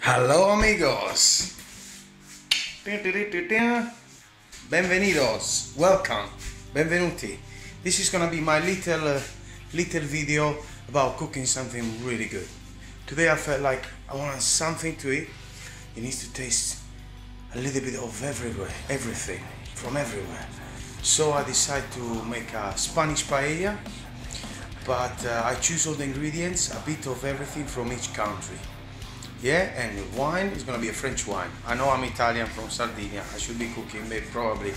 Hello amigos, benvenidos, welcome, benvenuti. This is gonna be my little video about cooking something really good. Today I felt like I want something to eat. It needs to taste a little bit of everything from everywhere. So I decided to make a Spanish paella, but I choose all the ingredients, a bit of everything from each country. Yeah, and the wine is gonna be a French wine. I know I'm Italian from Sardinia. I should be cooking maybe probably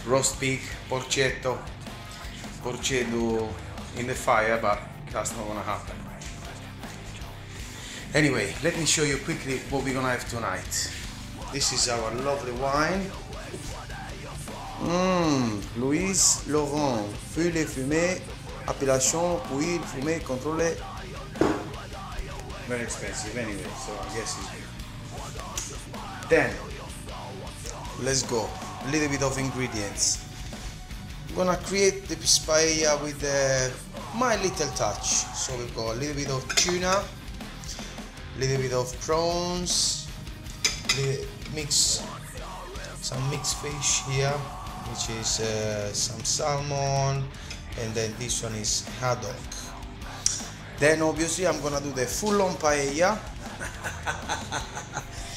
roast pig, porcetto in the fire, but that's not gonna happen. Anyway, let me show you quickly what we're gonna have tonight. This is our lovely wine. Louis Laurent, fût et fumé, appellation, huile, fumé, contrôlé. Very expensive anyway, so I guess it's good. Then, let's go. A little bit of ingredients. I'm gonna create the paella with my little touch. So we've got a little bit of tuna, a little bit of prawns, some mixed fish here, which is some salmon, and then this one is haddock. Then obviously I'm gonna do the full-on paella.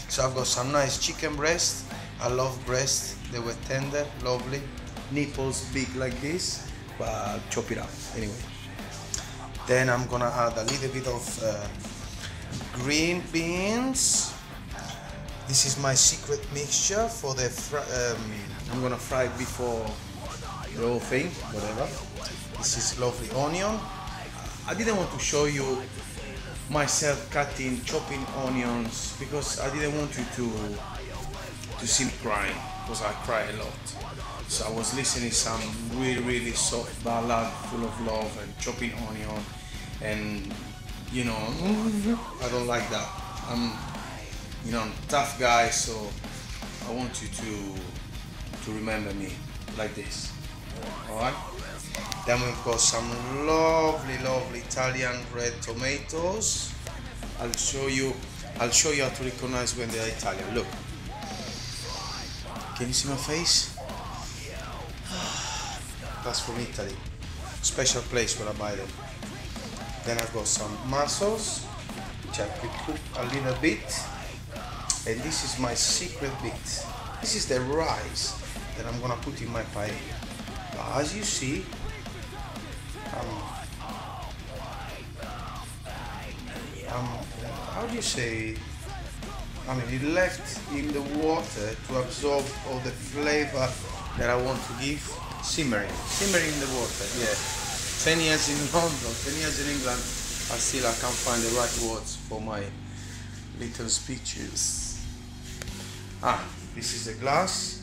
So I've got some nice chicken breast. I love breast, they were tender, lovely. Nipples big like this, but I'll chop it up anyway. Then I'm gonna add a little bit of green beans. This is my secret mixture for the I'm gonna fry it before the whole thing, whatever. This is lovely onion. I didn't want to show you myself chopping onions, because I didn't want you to see me crying, because I cry a lot. So I was listening to some really soft ballad full of love and chopping onion, and you know, I don't like that. I'm a tough guy, so I want you to remember me like this. Alright? Then we've got some lovely Italian red tomatoes. I'll show you how to recognize when they're Italian. Look. Can you see my face? That's from Italy. Special place where I buy them. Then I've got some mussels, which I cook a little bit. And this is my secret bit. This is the rice that I'm gonna put in my paella. But as you see, how do you say? I mean, it left in the water to absorb all the flavor that I want to give. Simmering in the water. Yeah. 10 years in London, 10 years in England, I can't find the right words for my little speeches. This is a glass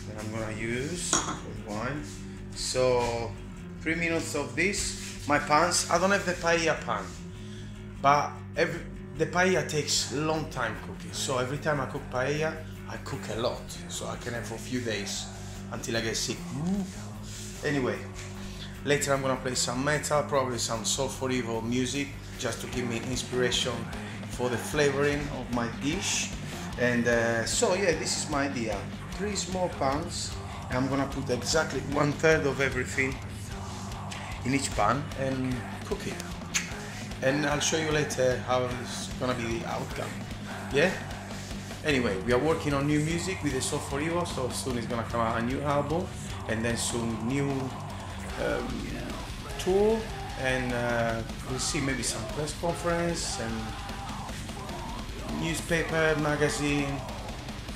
that I'm gonna use with wine. So 3 minutes of this. My pans, I don't have the paella pan, but the paella takes a long time cooking. So every time I cook paella, I cook a lot, so I can have for a few days until I get sick. Anyway, later I'm gonna play some metal, probably some soulful music, just to give me inspiration for the flavoring of my dish. And so yeah, this is my idea. 3 small pans, and I'm gonna put exactly 1/3 of everything in each pan and cook it. And I'll show you later how it's gonna be the outcome. Yeah? Anyway, we are working on new music with the Soulful Evo, so soon it's gonna come out a new album, and then soon new tour, and we'll see maybe some press conference and newspaper, magazine,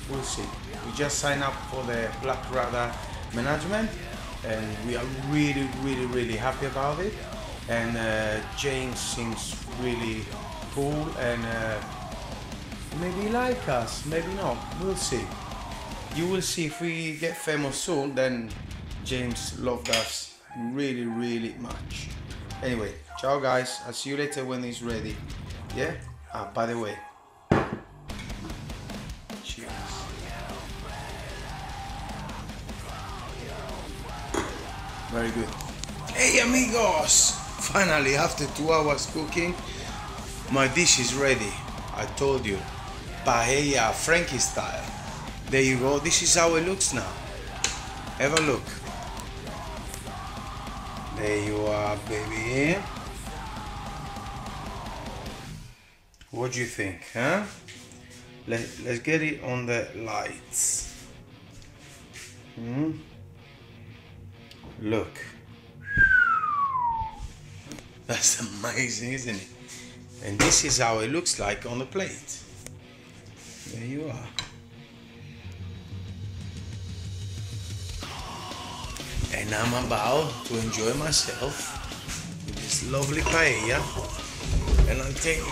we'll see. We just signed up for the Black Radar management, and we are really happy about it. And James seems really cool, and maybe like us, maybe not, we'll see. You will see. If we get famous soon, then James loved us really much. Anyway, ciao guys, I'll see you later when it's ready. Yeah? By the way, cheers. Very good. Hey amigos! Finally, after 2 hours cooking, my dish is ready. I told you, paella Frankie style. There you go. This is how it looks now. Have a look. There you are, baby. What do you think, huh? Let's get it on the lights. Look. That's amazing, isn't it? And this is how it looks like on the plate. There you are. And I'm about to enjoy myself with this lovely paella. And I'll tell you,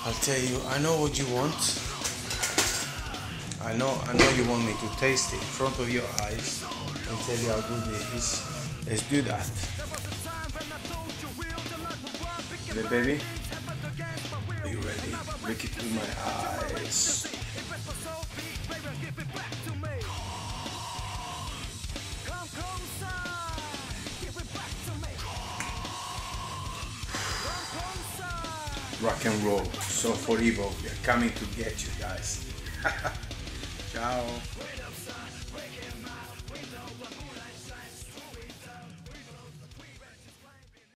I'll tell you, I know what you want. I know you want me to taste it in front of your eyes and tell you how good it is. Let's do that. Okay, baby? Are you ready? Look into my eyes. Rock and roll. So for Evo, we are coming to get you guys. Ciao.